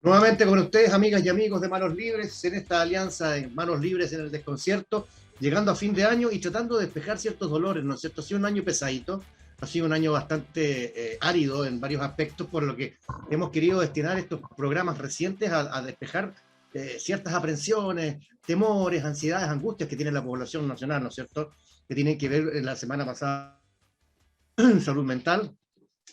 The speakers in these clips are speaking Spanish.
Nuevamente con ustedes, amigas y amigos de Manos Libres, en esta alianza de Manos Libres en el desconcierto, llegando a fin de año y tratando de despejar ciertos dolores, ¿no es cierto? Ha sido un año pesadito, ha sido un año bastante árido en varios aspectos, por lo que hemos querido destinar estos programas recientes a despejar ciertas aprensiones, temores, ansiedades, angustias que tiene la población nacional, ¿no es cierto? Que tienen que ver en la semana pasada en salud mental.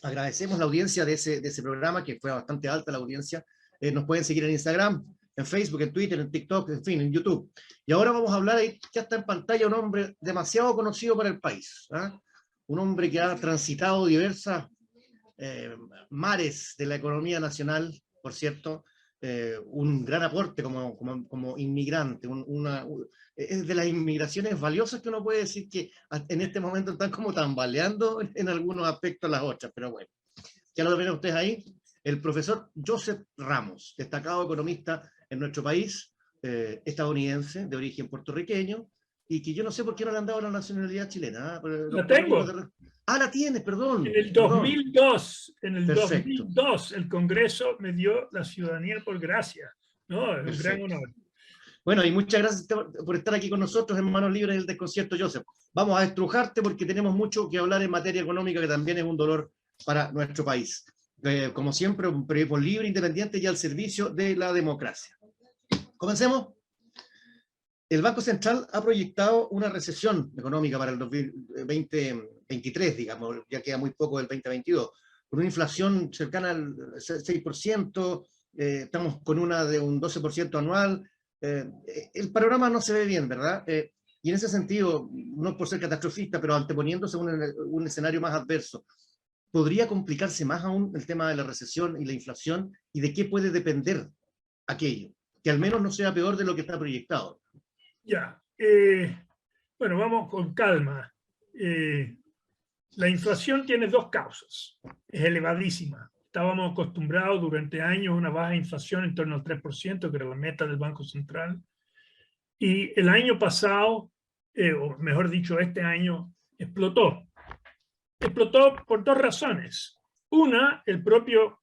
Agradecemos la audiencia de ese programa, que fue bastante alta la audiencia. Nos pueden seguir en Instagram, en Facebook, en Twitter, en TikTok, en fin, en YouTube. Y ahora vamos a hablar, ahí ya está en pantalla, un hombre demasiado conocido para el país, ¿eh? Un hombre que ha transitado diversas mares de la economía nacional, por cierto, un gran aporte como inmigrante, es de las inmigraciones valiosas que uno puede decir que en este momento están como tambaleando en algunos aspectos las otras, pero bueno, ya lo ven ustedes ahí. El profesor Joseph Ramos, destacado economista en nuestro país, estadounidense, de origen puertorriqueño, y que yo no sé por qué no le han dado la nacionalidad chilena. La tengo. La tienes, perdón. En el 2002, Perfecto. 2002, el Congreso me dio la ciudadanía por gracia. No, es un gran honor. Bueno, y muchas gracias por estar aquí con nosotros en Manos Libres del Desconcierto, Joseph. Vamos a estrujarte porque tenemos mucho que hablar en materia económica, que también es un dolor para nuestro país. Como siempre, un periodismo libre, independiente y al servicio de la democracia. Comencemos. El Banco Central ha proyectado una recesión económica para el 2023, digamos, ya queda muy poco del 2022, con una inflación cercana al 6%, estamos con una de un 12% anual. El panorama no se ve bien, ¿verdad? Y en ese sentido, no por ser catastrofista, pero anteponiéndose a un escenario más adverso, ¿podría complicarse más aún el tema de la recesión y la inflación? ¿Y de qué puede depender aquello? Que al menos no sea peor de lo que está proyectado. Ya, bueno, vamos con calma. La inflación tiene dos causas, es elevadísima. Estábamos acostumbrados durante años a una baja inflación en torno al 3%, que era la meta del Banco Central. Y el año pasado, o mejor dicho, este año, explotó. Explotó por dos razones. Una, el propio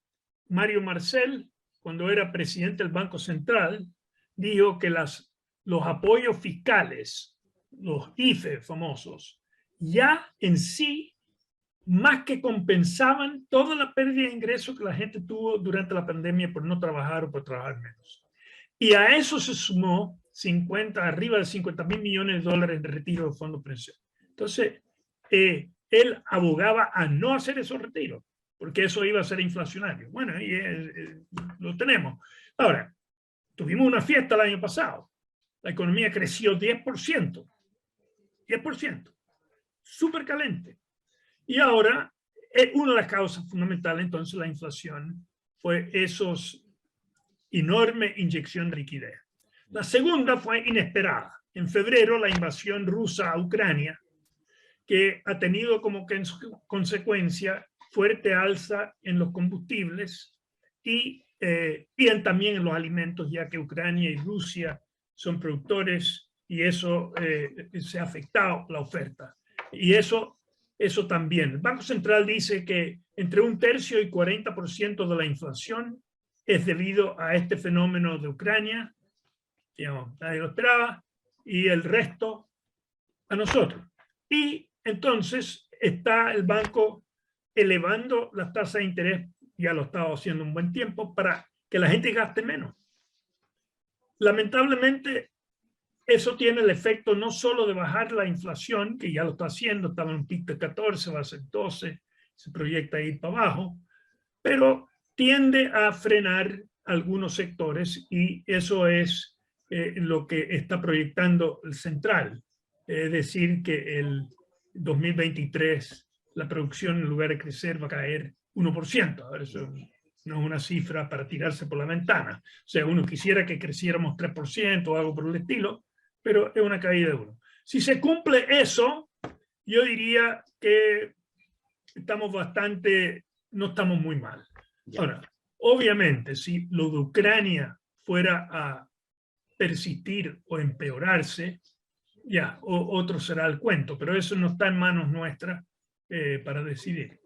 Mario Marcel, cuando era presidente del Banco Central, dijo que los apoyos fiscales, los IFE famosos, ya en sí, más que compensaban toda la pérdida de ingresos que la gente tuvo durante la pandemia por no trabajar o por trabajar menos. Y a eso se sumó arriba de 50.000 millones de dólares de retiro de fondos de pensión. Entonces, él abogaba a no hacer esos retiros, porque eso iba a ser inflacionario. Bueno, y lo tenemos. Ahora, tuvimos una fiesta el año pasado. La economía creció 10%. 10%. Súper caliente. Y ahora, una de las causas fundamentales, entonces, la inflación, fue esos enorme inyección de liquidez. La segunda fue inesperada. En febrero, la invasión rusa a Ucrania, que ha tenido como que en su consecuencia fuerte alza en los combustibles y también en los alimentos, ya que Ucrania y Rusia son productores y eso se ha afectado la oferta. Y eso también. El Banco Central dice que entre 1/3 y 40% de la inflación es debido a este fenómeno de Ucrania, digamos, nadie lo esperaba, y el resto a nosotros. Y entonces está el banco elevando las tasas de interés, ya lo estaba haciendo un buen tiempo, para que la gente gaste menos. Lamentablemente, eso tiene el efecto no solo de bajar la inflación, que ya lo está haciendo, estaba en un pico de 14, va a ser 12, se proyecta ir para abajo, pero tiende a frenar algunos sectores y eso es lo que está proyectando el central. Es decir, que el 2023 la producción en lugar de crecer va a caer 1%. Ahora, eso no es una cifra para tirarse por la ventana. O sea, uno quisiera que creciéramos 3% o algo por el estilo, pero es una caída de 1%. Si se cumple eso, yo diría que no estamos muy mal. Ahora, obviamente, si lo de Ucrania fuera a persistir o empeorarse, ya, otro será el cuento, pero eso no está en manos nuestras para decidir.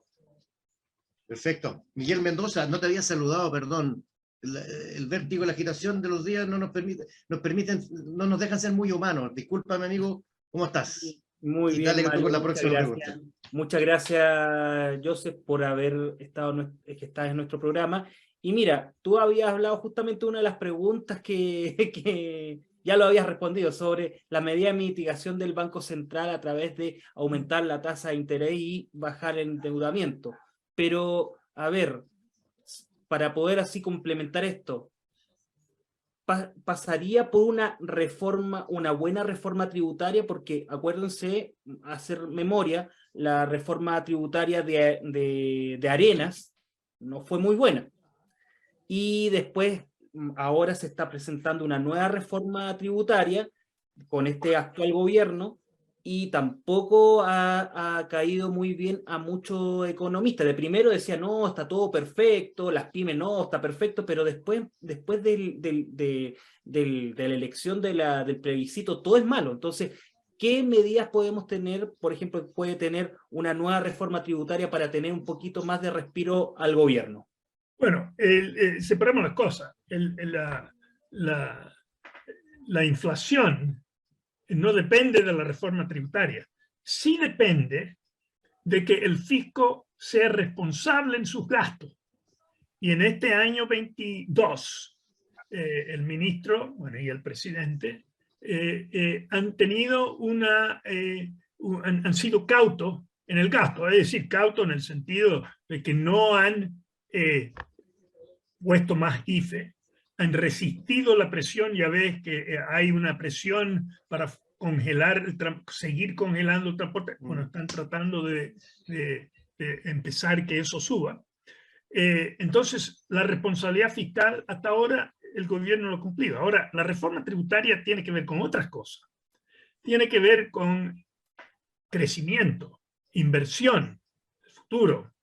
Perfecto. Miguel Mendoza, no te había saludado, perdón. el vértigo, la agitación de los días no no nos dejan ser muy humanos. Discúlpame, amigo, ¿cómo estás? Muy Y bien, dale que tú con Mario, la muchas próxima gracias. pregunta. Muchas gracias, Joseph, por haber estado, que estás en nuestro programa. Y mira, tú habías hablado justamente de una de las preguntas que ya lo habías respondido, sobre la medida de mitigación del Banco Central a través de aumentar la tasa de interés y bajar el endeudamiento. Pero, a ver, para poder así complementar esto, pasaría por una reforma, una buena reforma tributaria, porque acuérdense, hacer memoria, la reforma tributaria de Arenas no fue muy buena. Y después, ahora se está presentando una nueva reforma tributaria con este actual gobierno, y tampoco ha caído muy bien a muchos economistas. De primero decía, no, está todo perfecto, las pymes no, está perfecto, pero después de la elección del plebiscito, todo es malo. Entonces, ¿qué medidas podemos tener? Por ejemplo, puede tener una nueva reforma tributaria para tener un poquito más de respiro al gobierno. Bueno, separemos las cosas. La inflación no depende de la reforma tributaria. Sí depende de que el fisco sea responsable en sus gastos. Y en este año 22, el ministro, bueno, y el presidente han tenido han sido cautos en el gasto, es decir, cautos en el sentido de que no han puesto más IFE, han resistido la presión. Ya ves que hay una presión para seguir congelando el transporte. Bueno, están tratando de empezar que eso suba. Entonces, la responsabilidad fiscal hasta ahora el gobierno lo ha cumplido. Ahora, la reforma tributaria tiene que ver con otras cosas. Tiene que ver con crecimiento, inversión, el futuro.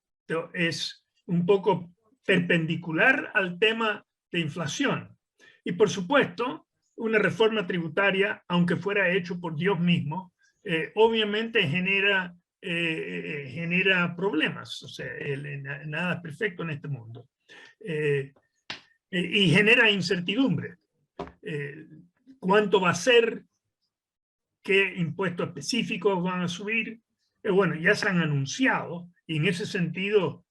Es un poco perpendicular al tema de inflación. Y por supuesto, una reforma tributaria, aunque fuera hecho por Dios mismo, obviamente genera problemas. O sea, nada es perfecto en este mundo. Y genera incertidumbre. ¿Cuánto va a ser? ¿Qué impuestos específicos van a subir? Bueno, ya se han anunciado, y en ese sentido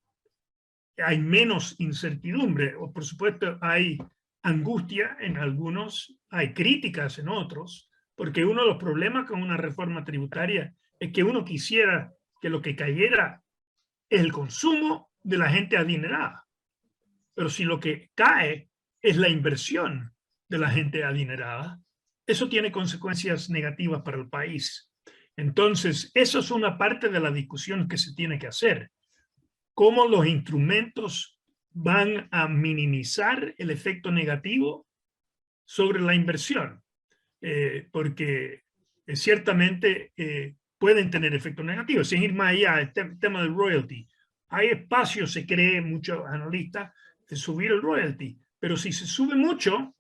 hay menos incertidumbre. O por supuesto hay angustia en algunos, hay críticas en otros, porque uno de los problemas con una reforma tributaria es que uno quisiera que lo que cayera es el consumo de la gente adinerada. Pero si lo que cae es la inversión de la gente adinerada, eso tiene consecuencias negativas para el país. Entonces, eso es una parte de la discusión que se tiene que hacer. ¿Cómo los instrumentos van a minimizar el efecto negativo sobre la inversión? Porque ciertamente pueden tener efectos negativos. Sin ir más allá, el tema del royalty. Hay espacio, se cree, muchos analistas, de subir el royalty. Pero si se sube mucho,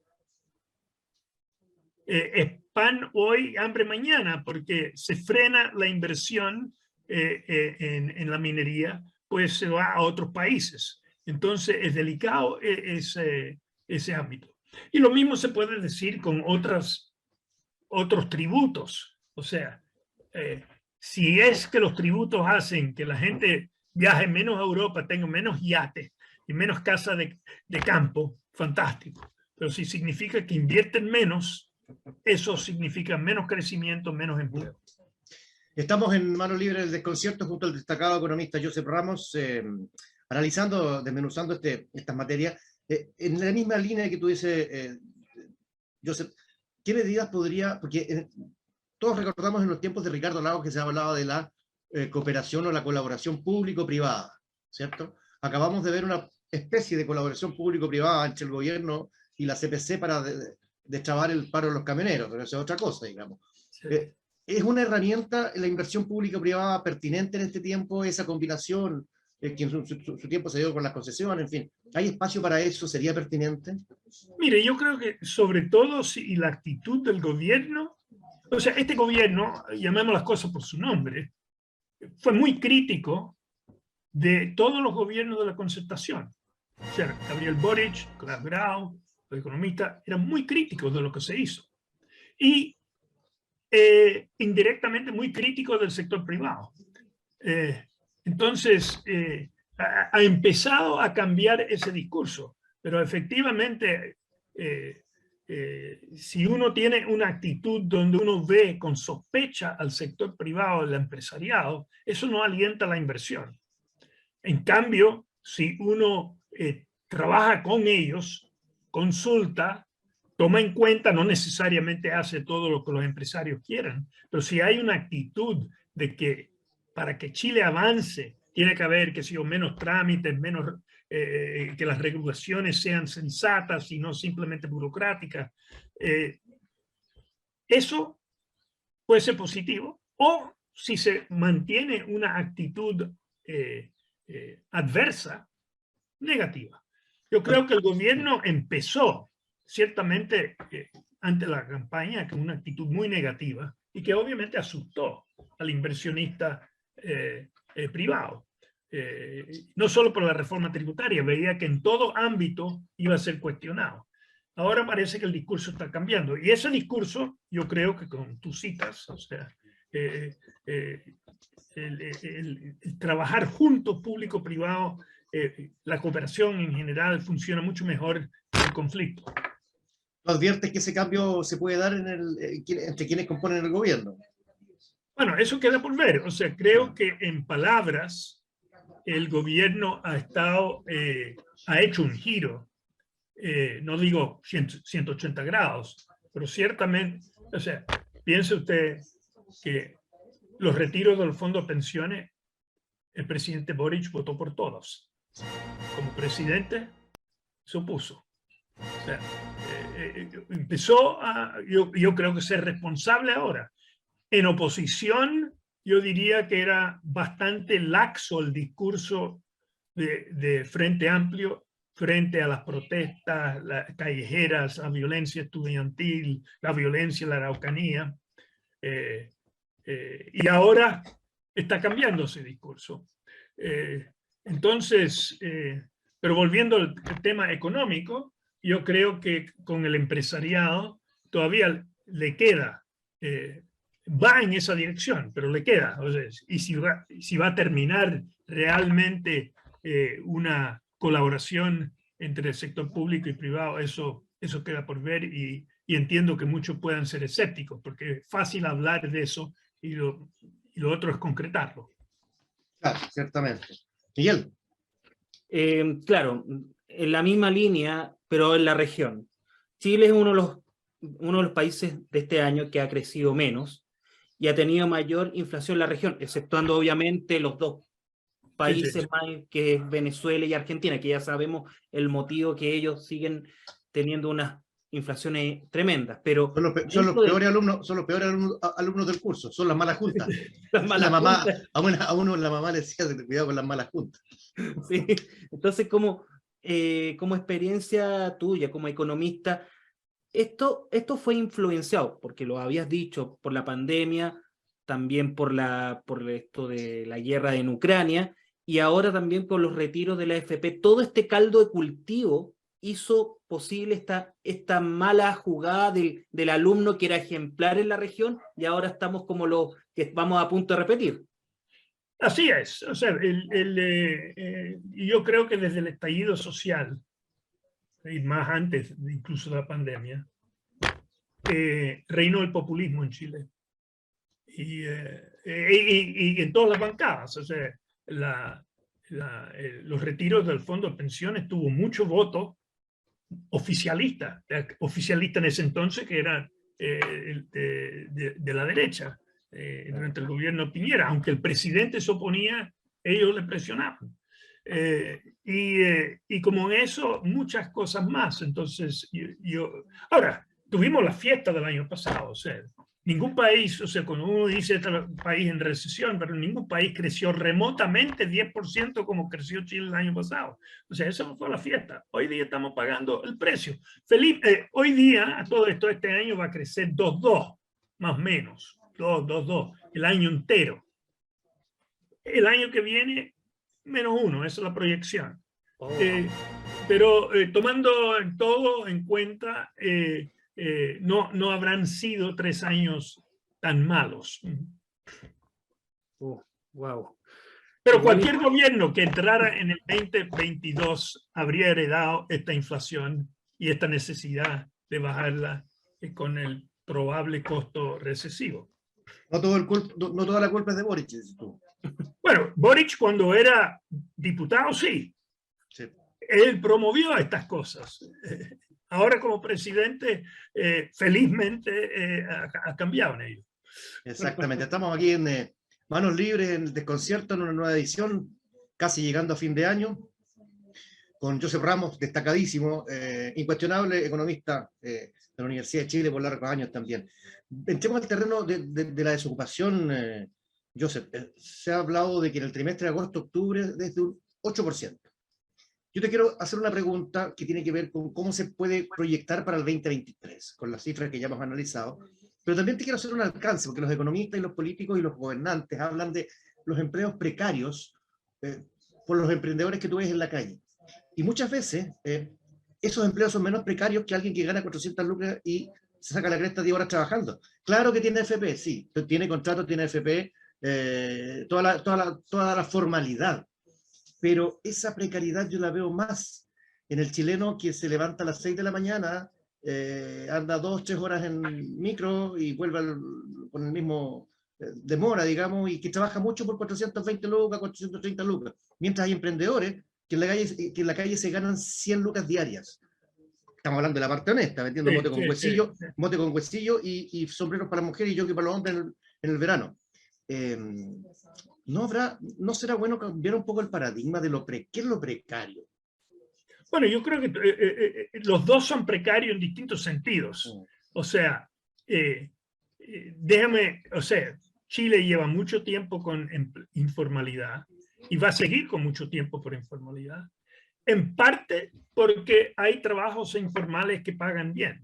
es pan hoy, hambre mañana, porque se frena la inversión en la minería, pues se va a otros países. Entonces es delicado ese ámbito. Y lo mismo se puede decir con otros tributos. O sea, si es que los tributos hacen que la gente viaje menos a Europa, tenga menos yates y menos casas de campo, fantástico. Pero si significa que invierten menos, eso significa menos crecimiento, menos empleo. Estamos en Manos Libres del Desconcierto junto al destacado economista Joseph Ramos, analizando, desmenuzando estas materias. En la misma línea que tú dices, Joseph, ¿qué medidas podría, porque todos recordamos en los tiempos de Ricardo Lagos que se hablaba de la cooperación o la colaboración público-privada, ¿cierto? Acabamos de ver una especie de colaboración público-privada entre el gobierno y la CPC para destrabar el paro de los camioneros, pero eso es otra cosa, digamos. Sí. ¿Es una herramienta la inversión público-privada pertinente en este tiempo, esa combinación que en su tiempo se dio con las concesiones, en fin? ¿Hay espacio para eso? ¿Sería pertinente? Mire, yo creo que sobre todo si la actitud del gobierno, o sea, este gobierno, llamemos las cosas por su nombre, fue muy crítico de todos los gobiernos de la concertación. O sea, Gabriel Boric, Klaus Grau, los economistas eran muy críticos de lo que se hizo. Y indirectamente muy críticos del sector privado. Entonces, ha empezado a cambiar ese discurso, pero efectivamente, si uno tiene una actitud donde uno ve con sospecha al sector privado, al empresariado, eso no alienta la inversión. En cambio, si uno trabaja con ellos, consulta, toma en cuenta, no necesariamente hace todo lo que los empresarios quieran, pero si hay una actitud de que para que Chile avance, tiene que haber que si o menos trámites, menos, que las regulaciones sean sensatas y no simplemente burocráticas, eso puede ser positivo, o si se mantiene una actitud adversa, negativa. Yo creo que el gobierno empezó ciertamente ante la campaña con una actitud muy negativa y que obviamente asustó al inversionista privado. No solo por la reforma tributaria, veía que en todo ámbito iba a ser cuestionado. Ahora parece que el discurso está cambiando. Y ese discurso, yo creo que con tus citas, o sea, el trabajar juntos, público-privado, la cooperación en general funciona mucho mejor que el conflicto. ¿Adviertes que ese cambio se puede dar entre quienes componen el gobierno? Bueno, eso queda por ver. O sea, creo que en palabras el gobierno ha hecho un giro. No digo 180 grados, pero ciertamente, o sea, piense usted que los retiros del fondo de pensiones, el presidente Boric votó por todos. Como presidente, se opuso. O sea, empezó a, yo creo que ser responsable ahora. En oposición, yo diría que era bastante laxo el discurso de Frente Amplio frente a las protestas callejeras, la violencia estudiantil, la violencia en la Araucanía. Y ahora está cambiando ese discurso. Entonces, pero volviendo al tema económico, yo creo que con el empresariado todavía le queda, va en esa dirección, pero le queda. O sea, y si va a terminar realmente una colaboración entre el sector público y privado, eso queda por ver y entiendo que muchos puedan ser escépticos, porque es fácil hablar de eso y lo otro es concretarlo. Claro, ciertamente. Miguel. Claro, en la misma línea, pero en la región. Chile es uno de los países de este año que ha crecido menos y ha tenido mayor inflación en la región, exceptuando obviamente los dos países más, que es Venezuela y Argentina, que ya sabemos el motivo que ellos siguen teniendo unas inflaciones tremendas. Pero son los peores alumnos del curso, son las malas juntas. La mamá le decía, cuidado con las malas juntas. Sí. Entonces, como experiencia tuya, como economista, esto fue influenciado, porque lo habías dicho, por la pandemia, también por esto de la guerra en Ucrania, y ahora también por los retiros de la AFP. Todo este caldo de cultivo hizo posible esta mala jugada del alumno que era ejemplar en la región, y ahora estamos como los que vamos a punto de repetir. Así es. O sea, yo creo que desde el estallido social, y más antes incluso de la pandemia, reinó el populismo en Chile. Y en todas las bancadas. O sea, los retiros del fondo de pensiones tuvo mucho voto oficialista en ese entonces, que era de la derecha, durante el gobierno Piñera. Aunque el presidente se oponía, ellos le presionaban. Y como eso, muchas cosas más. Entonces, ahora, tuvimos la fiesta del año pasado. O sea, ningún país, o sea, cuando uno dice este país en recesión, pero ningún país creció remotamente 10% como creció Chile el año pasado. O sea, esa fue la fiesta. Hoy día estamos pagando el precio. Felipe, hoy día, a todo esto, este año va a crecer 2,2, más o menos. 2,2, el año entero. El año que viene, -1, esa es la proyección. Pero tomando todo en cuenta, no habrán sido 3 años tan malos. Wow. Pero cualquier gobierno que entrara en el 2022 habría heredado esta inflación y esta necesidad de bajarla con el probable costo recesivo. No toda la culpa es de Boric, dices tú. Bueno, Boric cuando era diputado, sí. Sí. Él promovió estas cosas. Ahora como presidente, felizmente ha cambiado en ello. Exactamente. Estamos aquí en Manos Libres, en el Desconcierto, en una nueva edición, casi llegando a fin de año, con Josep Ramos, destacadísimo, incuestionable economista de la Universidad de Chile por largos años también. Entremos al terreno de la desocupación, Josep. Se ha hablado de que en el trimestre de agosto-octubre desde un 8%. Yo te quiero hacer una pregunta que tiene que ver con cómo se puede proyectar para el 2023, con las cifras que ya hemos analizado, pero también te quiero hacer un alcance, porque los economistas y los políticos y los gobernantes hablan de los empleos precarios por los emprendedores que tú ves en la calle. Y muchas veces esos empleos son menos precarios que alguien que gana 400 lucas y se saca la cresta 10 horas trabajando. Claro que tiene FP, sí, tiene contrato, tiene FP, toda la formalidad. Pero esa precariedad yo la veo más en el chileno que se levanta a las 6 de la mañana, anda 2-3 horas en el y vuelve con el mismo demora, digamos, y que trabaja mucho por 420 lucas, 430 lucas. Mientras hay emprendedores que en la calle se ganan 100 lucas diarias. Estamos hablando de la parte honesta, vendiendo mote con huesillo y sombreros para las mujeres y jockey para los hombres en el verano. ¿No será bueno cambiar un poco el paradigma de qué es lo precario? Bueno, yo creo que los dos son precarios en distintos sentidos. O sea, Chile lleva mucho tiempo con informalidad y va a seguir con mucho tiempo por informalidad, en parte porque hay trabajos informales que pagan bien,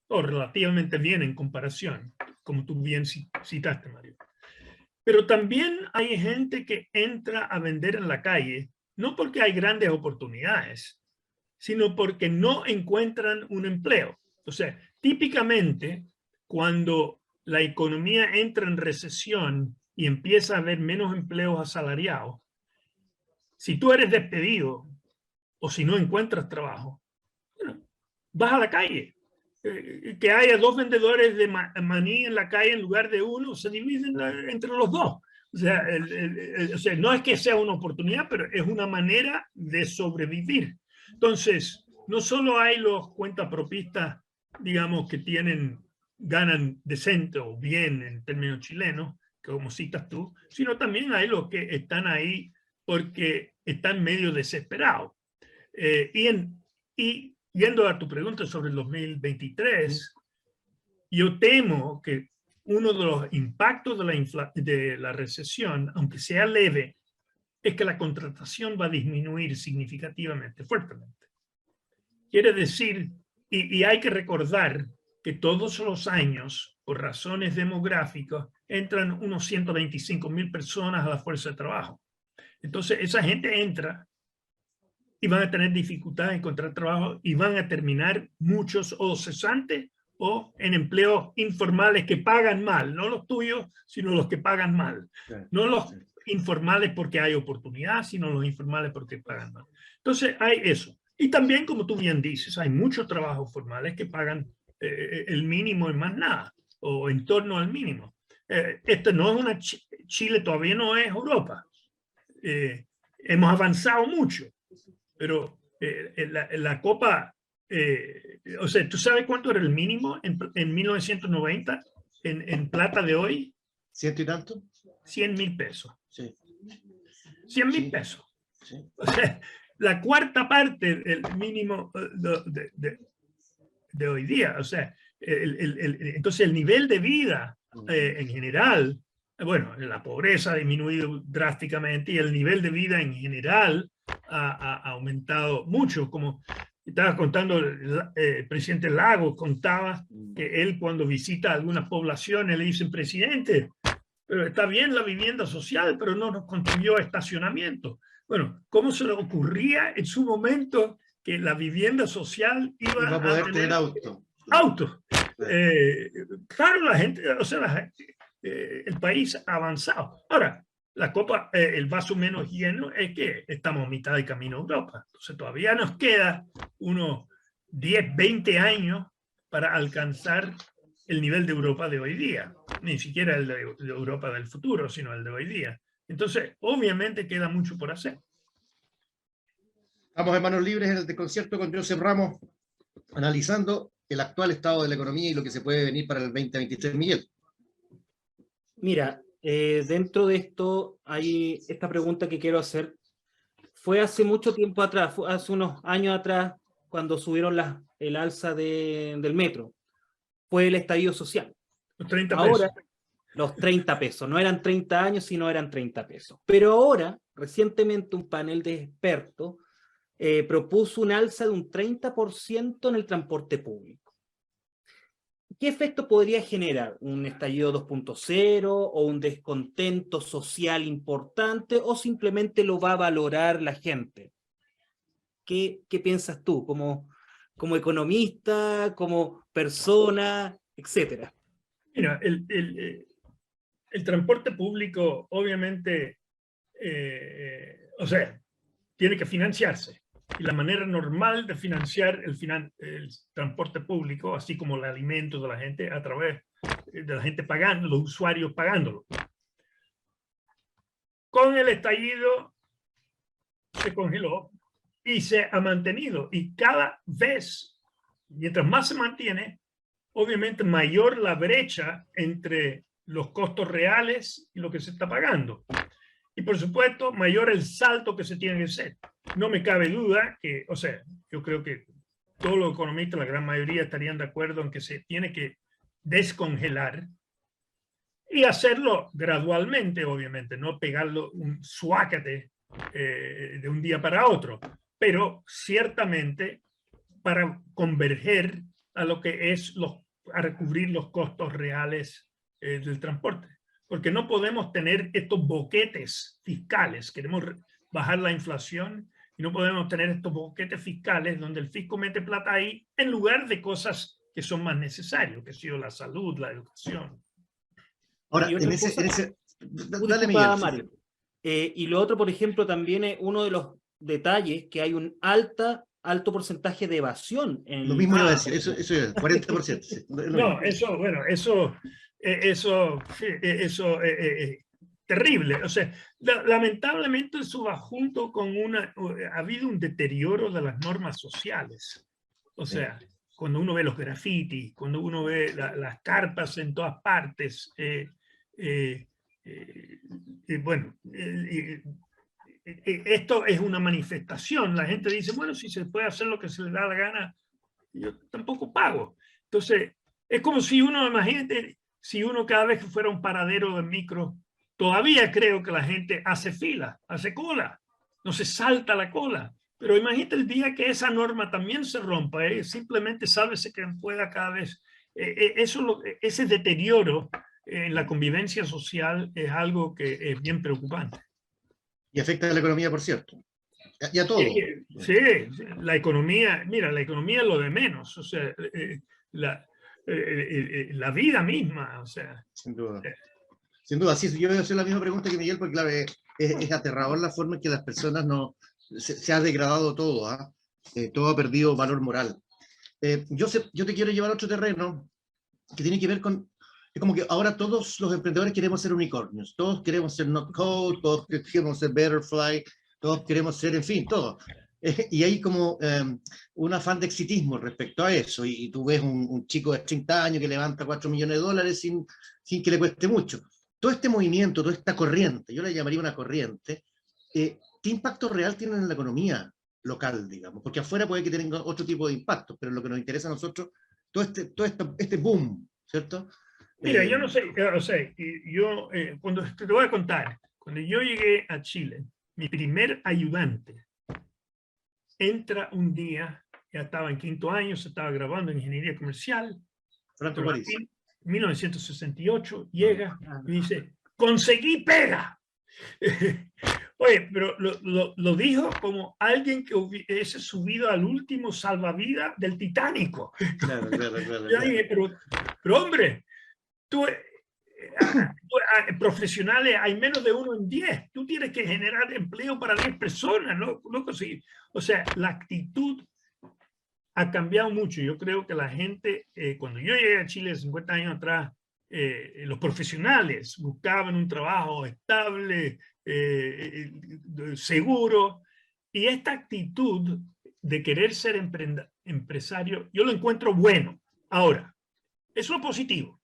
o relativamente bien en comparación, como tú bien citaste, Mario. Pero también hay gente que entra a vender en la calle, no porque hay grandes oportunidades, sino porque no encuentran un empleo. O sea, típicamente, cuando la economía entra en recesión y empieza a haber menos empleos asalariados, si tú eres despedido o si no encuentras trabajo, bueno, vas a la calle. Que haya 2 vendedores de maní en la calle en lugar de uno, se dividen entre los dos. O sea, no es que sea una oportunidad, pero es una manera de sobrevivir. Entonces, no solo hay los cuentapropistas, digamos, que ganan decente o bien en términos chilenos, como citas tú, sino también hay los que están ahí porque están medio desesperados. Y yendo a tu pregunta sobre el 2023, yo temo que uno de los impactos de la recesión, aunque sea leve, es que la contratación va a disminuir significativamente, fuertemente. Quiere decir, y hay que recordar que todos los años, por razones demográficas, entran unos 125,000 personas a la fuerza de trabajo. Entonces, esa gente entra y van a tener dificultad en encontrar trabajo y van a terminar muchos o cesantes o en empleos informales que pagan mal, no los tuyos, sino los que pagan mal. No los informales porque hay oportunidad, sino los informales porque pagan mal. Entonces hay eso. Y también, como tú bien dices, hay muchos trabajos formales que pagan el mínimo y más nada, o en torno al mínimo. Esto no es Chile todavía no es Europa. Hemos avanzado mucho. Pero la Copa, o sea, ¿tú sabes cuánto era el mínimo en 1990 en plata de hoy? ¿100 y tanto? 100,000 pesos. Sí. 100,000 pesos. Sí. O sea, la cuarta parte del mínimo de hoy día. O sea, entonces el nivel de vida en general, bueno, la pobreza ha disminuido drásticamente y el nivel de vida en general ha aumentado mucho. Como estaba contando, el presidente Lagos contaba que él cuando visita algunas poblaciones le dicen: presidente, pero está bien la vivienda social, pero no nos construyó estacionamiento. Bueno, ¿cómo se le ocurría en su momento que la vivienda social iba va a poder tener auto. Autos. Claro, la gente, o sea, el país ha avanzado. Ahora, la copa, el vaso menos lleno es que estamos a mitad de camino a Europa. Entonces todavía nos queda unos 10, 20 años para alcanzar el nivel de Europa de hoy día. Ni siquiera el de Europa del futuro, sino el de hoy día. Entonces, obviamente queda mucho por hacer. Estamos en Manos Libres en el desconcierto con Joseph Ramos, analizando el actual estado de la economía y lo que se puede venir para el 2023. Miguel. Mira, dentro de esto hay esta pregunta que quiero hacer. Fue hace mucho tiempo atrás, fue hace unos años atrás, cuando subieron el alza del metro. Fue el estallido social. Los 30 ahora, pesos. Los 30 pesos. No eran 30 años, sino eran 30 pesos. Pero ahora, recientemente, un panel de expertos propuso un alza de un 30% en el transporte público. ¿Qué efecto podría generar? ¿Un estallido 2.0 o un descontento social importante o simplemente lo va a valorar la gente? ¿Qué piensas tú como economista, como persona, etcétera? Mira, el transporte público obviamente, o sea, tiene que financiarse. Y la manera normal de financiar el transporte público, así como el alimento de la gente, a través de la gente pagando, los usuarios pagándolo. Con el estallido se congeló y se ha mantenido. Y cada vez, mientras más se mantiene, obviamente mayor la brecha entre los costos reales y lo que se está pagando. Y por supuesto, mayor el salto que se tiene que hacer. No me cabe duda que, o sea, yo creo que todos los economistas, la gran mayoría, estarían de acuerdo en que se tiene que descongelar y hacerlo gradualmente, obviamente, no pegarlo un suácate de un día para otro, pero ciertamente para converger a lo que es a recubrir los costos reales del transporte. Porque no podemos tener estos boquetes fiscales. Queremos bajar la inflación y no podemos tener estos boquetes fiscales donde el fisco mete plata ahí en lugar de cosas que son más necesarias, que ha sido la salud, la educación. Ahora, dale, Miguel. Mario. Y lo otro, por ejemplo, también es uno de los detalles que hay un alto porcentaje de evasión. Lo mismo iba a decir, eso es 40%. Sí, no, eso, bueno, eso terrible. O sea, lamentablemente eso va junto con ha habido un deterioro de las normas sociales. O sea, cuando uno ve los grafitis, cuando uno ve las carpas en todas partes, bueno, esto es una manifestación. La gente dice, bueno, si se puede hacer lo que se le da la gana, yo tampoco pago. Entonces, es como si uno, imagínate, si uno cada vez que fuera a un paradero de micro, todavía creo que la gente hace fila, hace cola, no se salta la cola. Pero imagínate el día que esa norma también se rompa, simplemente sálvese quien pueda cada vez. Ese deterioro en la convivencia social es algo que es bien preocupante. Y afecta a la economía, por cierto. Y a todo. Sí, la economía, mira, la economía es lo de menos. O sea, la vida misma, o sea. Sin duda. Sin duda, sí, yo voy a hacer la misma pregunta que Miguel, porque claro, es aterrador la forma en que las personas se ha degradado todo, todo ha perdido valor moral. Yo te quiero llevar a otro terreno que tiene que ver con, es como que ahora todos los emprendedores queremos ser unicornios, todos queremos ser Notcode, todos queremos ser Betterfly, todos queremos ser, en fin, todos. Y hay como un afán de exitismo respecto a eso, y tú ves un chico de 30 años que levanta $4 millones sin que le cueste mucho. Todo este movimiento, toda esta corriente, yo le llamaría una corriente, ¿qué impacto real tiene en la economía local, digamos? Porque afuera puede que tenga otro tipo de impactos, pero lo que nos interesa a nosotros, todo este boom, ¿cierto? Mira, yo no sé, o sea, cuando te voy a contar, cuando yo llegué a Chile, mi primer ayudante entra un día, ya estaba en 5º año, se estaba graduando en ingeniería comercial, Franco París. 1968, llega y dice, conseguí pega. Oye, pero lo dijo como alguien que hubiese subido al último salvavidas del Titánico. Claro, claro, claro, Yo claro. dije, pero hombre, tú, profesionales hay menos de 1 en 10. Tú tienes que generar empleo para 10 personas, ¿no? O sea, la actitud ha cambiado mucho. Yo creo que la gente, cuando yo llegué a Chile 50 años atrás, los profesionales buscaban un trabajo estable, seguro, y esta actitud de querer ser empresario, yo lo encuentro bueno. Ahora, es lo positivo.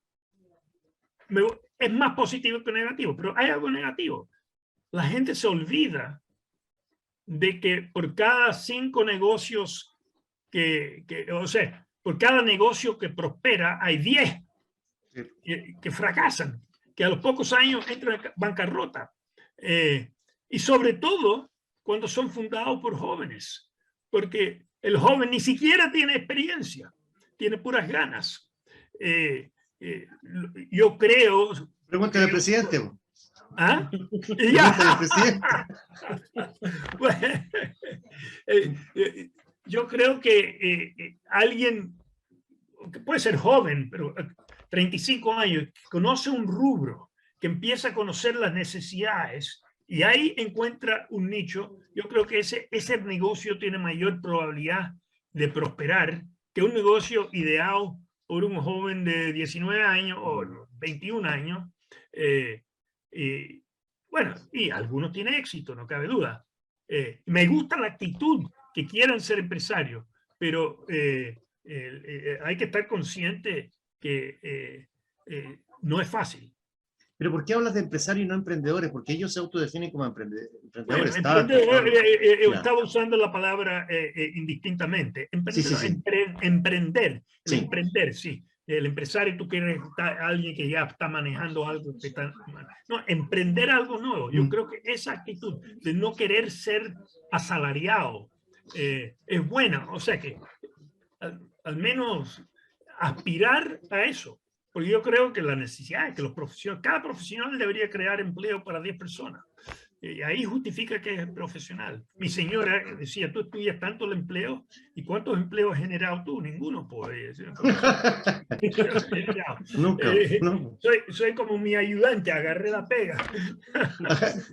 Es más positivo que negativo, pero hay algo negativo. La gente se olvida de que por cada 5 negocios o sea, por cada negocio que prospera, hay 10 que fracasan, que a los pocos años entran en bancarrota. Y sobre todo cuando son fundados por jóvenes, porque el joven ni siquiera tiene experiencia, tiene puras ganas. Yo creo... Pregúntale al presidente. ¿Ah? Pregúntale al presidente. Bueno, yo creo que alguien que puede ser joven, pero 35 años, conoce un rubro, que empieza a conocer las necesidades y ahí encuentra un nicho. Yo creo que ese negocio tiene mayor probabilidad de prosperar que un negocio ideado por un joven de 19 años o 21 años. Bueno, y algunos tienen éxito, no cabe duda. Me gusta la actitud que quieran ser empresarios, pero hay que estar consciente que no es fácil. Pero ¿por qué hablas de empresarios y no emprendedores? Porque ellos se autodefinen como emprendedores. Bueno, estaba usando la palabra indistintamente. Emprender. Sí. Emprender, sí. El empresario, tú quieres alguien que ya está manejando algo. No, emprender algo nuevo. Yo creo que esa actitud de no querer ser asalariado es buena. O sea que al menos aspirar a eso. Porque yo creo que la necesidad es que cada profesional debería crear empleo para 10 personas. Y ahí justifica que es profesional. Mi señora decía, tú estudias tanto el empleo, ¿y cuántos empleos has generado tú? Ninguno, pues. Nunca. No. Soy como mi ayudante, agarré la pega.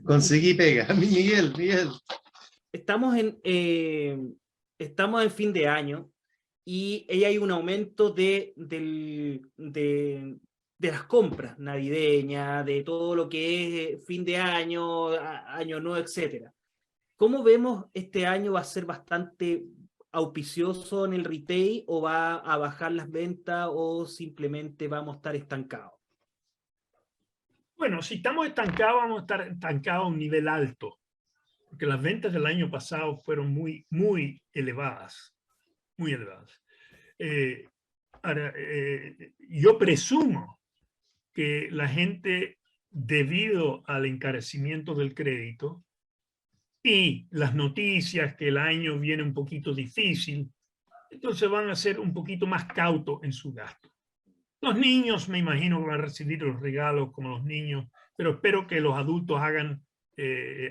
Conseguí pega. Miguel. Estamos en fin de año. Y hay un aumento de las compras navideñas, de todo lo que es fin de año, año nuevo, etc. ¿Cómo vemos este año? ¿Va a ser bastante auspicioso en el retail o va a bajar las ventas o simplemente vamos a estar estancados? Bueno, si estamos estancados, vamos a estar estancados a un nivel alto, porque las ventas del año pasado fueron muy, muy elevadas. Muy elevadas. Ahora, yo presumo que la gente, debido al encarecimiento del crédito y las noticias que el año viene un poquito difícil, entonces van a ser un poquito más cautos en su gasto. Los niños, me imagino que van a recibir los regalos como los niños, pero espero que los adultos hagan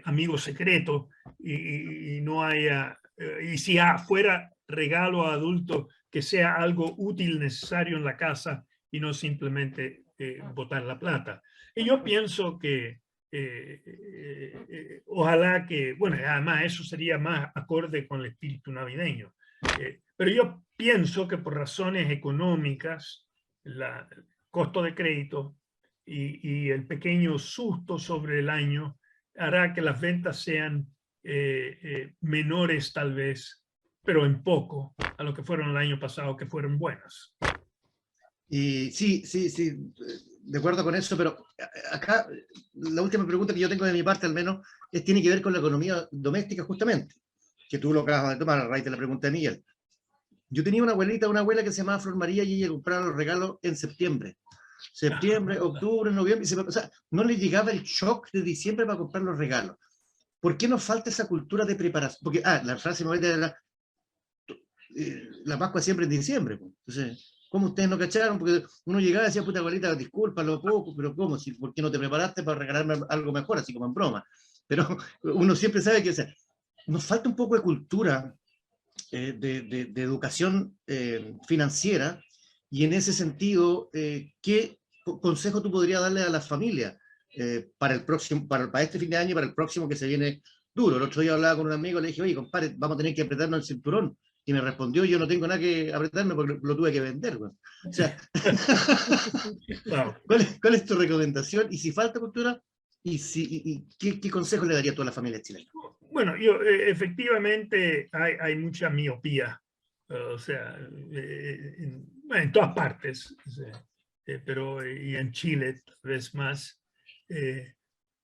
amigos secretos y no haya... y si fuera regalo a adultos, que sea algo útil, necesario en la casa y no simplemente botar la plata. Y yo pienso que ojalá que, bueno, además eso sería más acorde con el espíritu navideño. Pero yo pienso que por razones económicas, el costo de crédito y el pequeño susto sobre el año hará que las ventas sean menores tal vez, pero en poco, a lo que fueron el año pasado, que fueron buenas. Y sí, de acuerdo con eso, pero acá la última pregunta que yo tengo de mi parte al menos tiene que ver con la economía doméstica justamente, que tú lo acabas de tomar a raíz de la pregunta de Miguel. Yo tenía una abuela que se llamaba Flor María y ella compraba los regalos en septiembre, octubre, noviembre, o sea, no le llegaba el shock de diciembre para comprar los regalos. ¿Por qué nos falta esa cultura de preparación? Porque, la frase me de la Pascua siempre en diciembre. Entonces, ¿cómo ustedes no cacharon? Porque uno llegaba y decía, puta abuelita, disculpa lo poco, pero ¿cómo? ¿Por qué no te preparaste para regalarme algo mejor, así como en broma? pero uno siempre sabe que, o sea, nos falta un poco de cultura, de educación financiera, y en ese sentido, ¿qué consejo tú podrías darle a las familias para el próximo, para este fin de año y para el próximo que se viene duro? El otro día hablaba con un amigo, le dije, oye, compadre, vamos a tener que apretarnos el cinturón. Y me respondió, yo no tengo nada que apretarme porque lo tuve que vender. Bueno. O sea, Wow. ¿cuál es tu recomendación? Y si falta cultura, ¿qué consejo le darías tú a la familia chilena? Bueno, efectivamente hay mucha miopía, o sea, en todas partes, o sea, pero y en Chile tal vez más.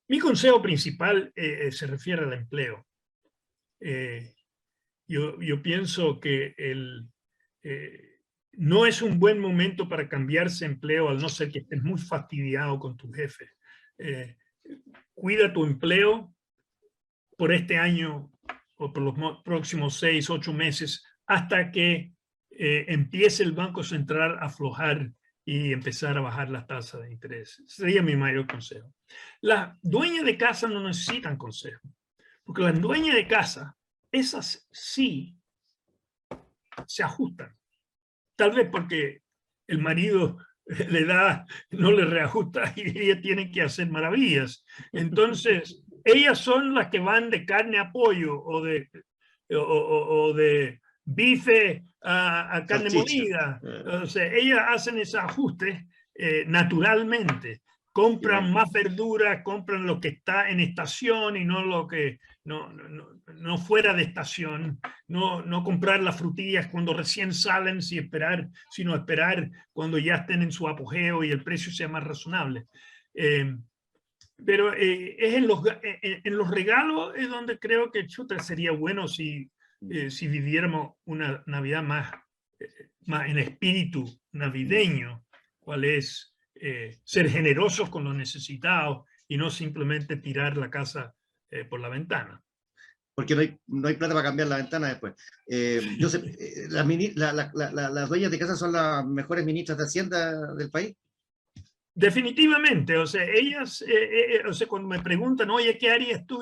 Mi consejo principal se refiere al empleo. Yo pienso que no es un buen momento para cambiarse empleo, al no ser que estés muy fastidiado con tu jefe. Cuida tu empleo por este año o por los próximos 6, 8 meses, hasta que empiece el Banco Central a aflojar y empezar a bajar las tasas de interés. Sería mi mayor consejo. Las dueñas de casa no necesitan consejo, porque las dueñas de casa, esas sí se ajustan. Tal vez porque el marido no le reajusta y ellas tienen que hacer maravillas. Entonces, ellas son las que van de carne a pollo o de bife a carne molida. O sea, ellas hacen ese ajuste naturalmente. Compran más verduras, compran lo que está en estación y no lo que no fuera de estación. No comprar las frutillas cuando recién salen sino esperar cuando ya estén en su apogeo y el precio sea más razonable. Pero es en los regalos es donde creo que sería bueno si viviéramos una Navidad más en espíritu navideño, cuál es ser generosos con los necesitados y no simplemente tirar la casa por la ventana. Porque no hay plata para cambiar la ventana después. Yo sé, las dueñas de casa son las mejores ministras de Hacienda del país. Definitivamente, o sea, ellas, o sea, cuando me preguntan, oye, ¿qué harías tú?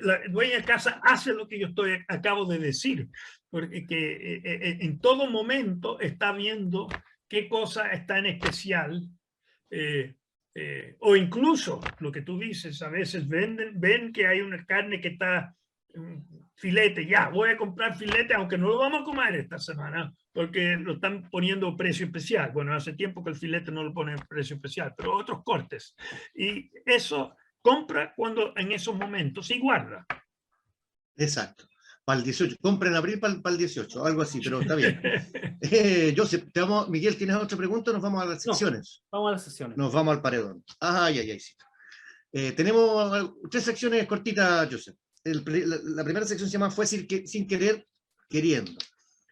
La dueña de casa hace lo que yo acabo de decir, porque en todo momento está viendo qué cosa está en especial, o incluso lo que tú dices, a veces ven que hay una carne que está filete, ya, voy a comprar filete, aunque no lo vamos a comer esta semana, porque lo están poniendo precio especial. Bueno, hace tiempo que el filete no lo pone precio especial, pero otros cortes. Y eso compra cuando en esos momentos y guarda. Exacto. Para el 18. Compra en abril para el 18, algo así, pero está bien. Joseph, Miguel, ¿tienes otra pregunta o nos vamos a las secciones? No, vamos a las secciones. Nos vamos al paredón. Sí. Tenemos 3 secciones cortitas, Joseph. La primera sección se llama Fue sin querer, queriendo.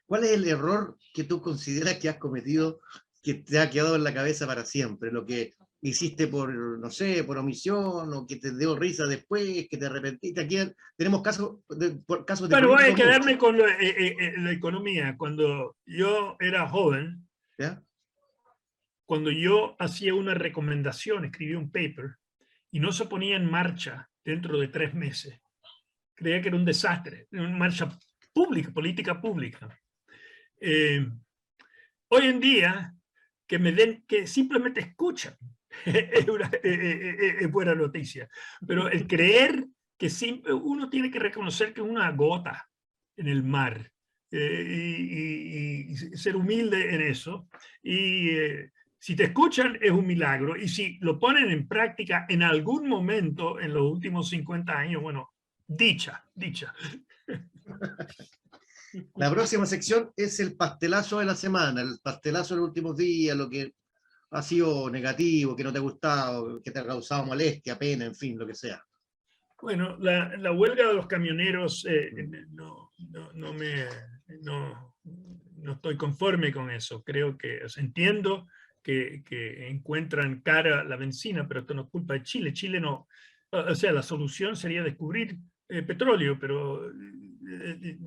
¿Cuál es el error que tú consideras que has cometido que te ha quedado en la cabeza para siempre? Lo que hiciste no sé, por omisión, o que te dio risa después, que te arrepentiste. Aquí tenemos casos de bueno, voy a quedarme con la economía. Cuando yo era joven, ¿ya? Cuando yo hacía una recomendación, escribía un paper, y no se ponía en marcha dentro de 3 meses, creía que era un desastre, una marcha pública, política pública. Hoy en día, que simplemente escuchan, es buena noticia. Pero el creer que uno tiene que reconocer que es una gota en el mar y ser humilde en eso. Y si te escuchan es un milagro. Y si lo ponen en práctica en algún momento en los últimos 50 años, bueno, dicha. La próxima sección es el pastelazo de la semana, el pastelazo de los últimos días, lo que ha sido negativo, que no te ha gustado, que te ha causado molestia, pena, en fin, lo que sea. Bueno, la huelga de los camioneros, no estoy conforme con eso. Creo que entiendo que encuentran cara la benzina, pero esto no es culpa de Chile. Chile no, o sea, la solución sería descubrir petróleo, pero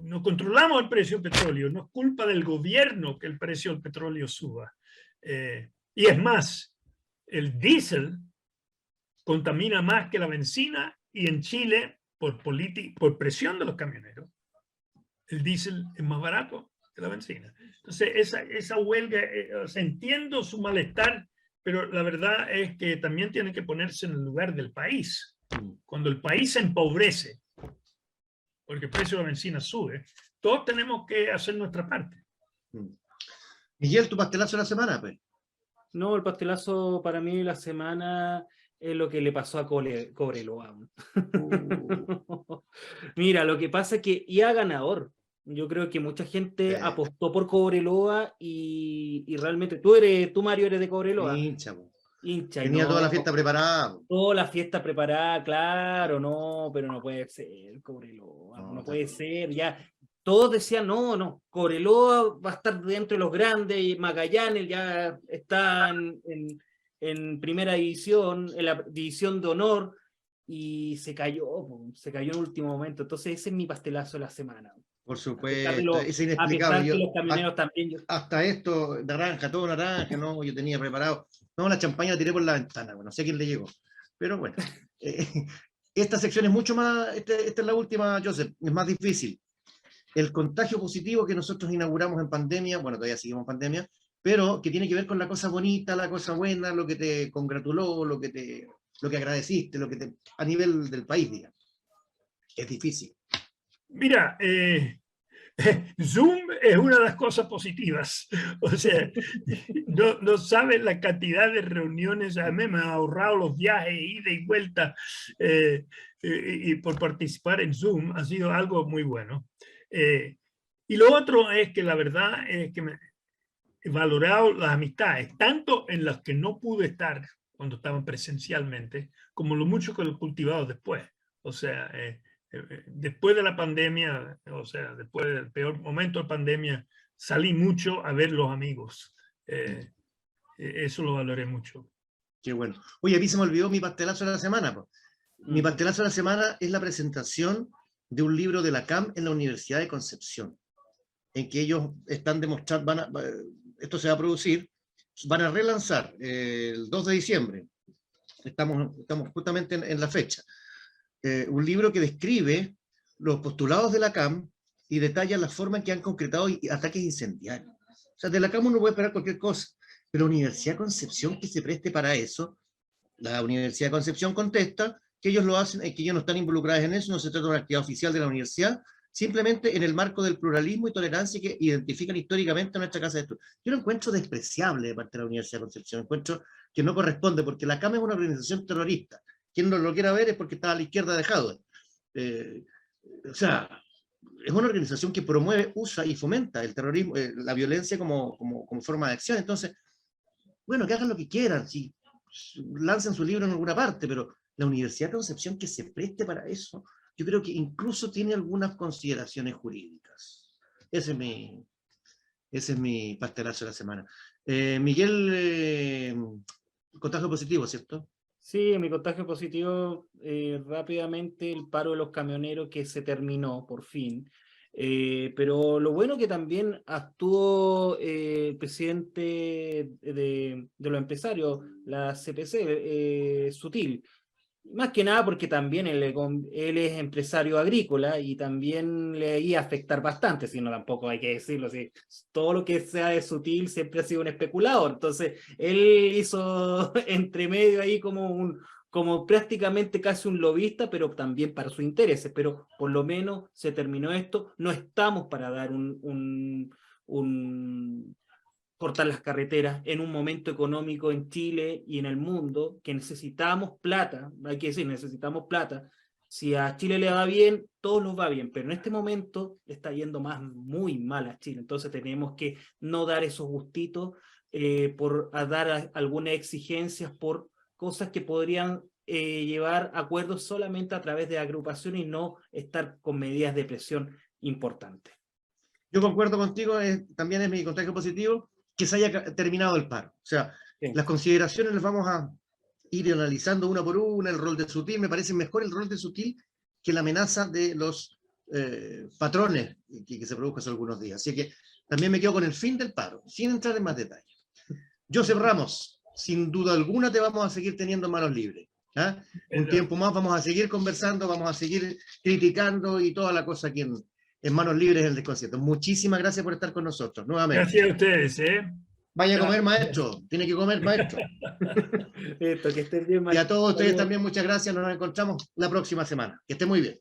no controlamos el precio del petróleo. No es culpa del gobierno que el precio del petróleo suba. Y es más, el diésel contamina más que la benzina, y en Chile, por presión de los camioneros, el diésel es más barato que la benzina. Entonces, esa huelga, o sea, entiendo su malestar, pero la verdad es que también tiene que ponerse en el lugar del país. Cuando el país se empobrece, porque el precio de la benzina sube, todos tenemos que hacer nuestra parte. Miguel, tu pastelazo de la semana, pues. No, el pastelazo para mí de la semana es lo que le pasó a Cobreloa. Mira, lo que pasa es que iba ganador. Yo creo que mucha gente apostó por Cobreloa y realmente tú, Mario, eres de Cobreloa. Hincha, Tenía toda la fiesta preparada. Toda la fiesta preparada, claro, no, pero no puede ser, Cobreloa, no puede ser, ya. Todos decían, no, Cobreloa va a estar dentro de los grandes, y Magallanes ya está en primera división, en la división de honor, y se cayó en último momento. Entonces ese es mi pastelazo de la semana. Por supuesto, es inexplicable. Los camioneros también, hasta esto, naranja, todo naranja, no, yo tenía preparado. No, la champaña la tiré por la ventana, no sé a quién le llegó. Pero bueno, esta sección es mucho más, esta es la última, Joseph, es más difícil. El contagio positivo que nosotros inauguramos en pandemia, bueno, todavía seguimos en pandemia, pero que tiene que ver con la cosa bonita, la cosa buena, lo que te congratuló, lo que agradeciste, a nivel del país, digamos. Es difícil. Mira, Zoom es una de las cosas positivas. O sea, no saben la cantidad de reuniones. A mí me ha ahorrado los viajes, ida y vuelta, y por participar en Zoom ha sido algo muy bueno. Y lo otro es que la verdad es que he valorado las amistades, tanto en las que no pude estar cuando estaban presencialmente, como lo mucho que lo he cultivado después. O sea, después de la pandemia, o sea, después del peor momento de la pandemia, salí mucho a ver los amigos. Eso lo valoré mucho. Qué bueno. Oye, a mí se me olvidó mi pastelazo de la semana. Mi pastelazo de la semana es la presentación de un libro de la CAM en la Universidad de Concepción, en que ellos están demostrando, esto se va a producir, van a relanzar el 2 de diciembre, estamos justamente en la fecha, un libro que describe los postulados de la CAM y detalla la forma en que han concretado ataques incendiarios. O sea, de la CAM uno puede esperar cualquier cosa, pero la Universidad de Concepción que se preste para eso, la Universidad de Concepción contesta que ellos lo hacen, que ellos no están involucrados en eso, no se trata de una actividad oficial de la universidad, simplemente en el marco del pluralismo y tolerancia que identifican históricamente a nuestra casa de estudio. Yo lo encuentro despreciable de parte de la Universidad de Concepción, encuentro que no corresponde, porque la CAM es una organización terrorista. Quien no lo quiera ver es porque está a la izquierda de Jadwe. O sea, es una organización que promueve, usa y fomenta el terrorismo, la violencia como forma de acción. Entonces, bueno, que hagan lo que quieran, si lancen su libro en alguna parte, pero la Universidad de Concepción que se preste para eso, yo creo que incluso tiene algunas consideraciones jurídicas. Ese es mi pastelazo de la semana. Miguel, contagio positivo, ¿cierto? Sí, mi contagio positivo, rápidamente el paro de los camioneros que se terminó por fin. Pero lo bueno que también actuó el presidente de los empresarios, la CPC, Sutil. Más que nada porque también él es empresario agrícola y también le iba a afectar bastante, si no tampoco hay que decirlo, si todo lo que sea de Sutil siempre ha sido un especulador, entonces él hizo entre medio ahí como prácticamente casi un lobista, pero también para sus intereses, pero por lo menos se terminó esto, no estamos para dar cortar las carreteras en un momento económico en Chile y en el mundo, que necesitamos plata, hay que decir, necesitamos plata. Si a Chile le va bien, todos nos va bien, pero en este momento está yendo muy mal a Chile, entonces tenemos que no dar esos gustitos por dar algunas exigencias por cosas que podrían llevar acuerdos solamente a través de agrupación y no estar con medidas de presión importantes. Yo concuerdo contigo, también es mi contagio positivo, que se haya terminado el paro. O sea, sí, las consideraciones las vamos a ir analizando una por una, el rol de Sutil, me parece mejor el rol de Sutil que la amenaza de los patrones que se produjo hace algunos días. Así que también me quedo con el fin del paro, sin entrar en más detalles. Joseph Ramos, sin duda alguna te vamos a seguir teniendo en Manos Libres. ¿Ah? Un tiempo más vamos a seguir conversando, vamos a seguir criticando y toda la cosa aquí en Manos Libres del Desconcierto. Muchísimas gracias por estar con nosotros, nuevamente. Gracias a ustedes, ¿eh? Vaya a comer, maestro. Tiene que comer, maestro. Esto, que estén bien, Y a todos ustedes Adiós. también muchas gracias. Nos encontramos la próxima semana. Que esté muy bien.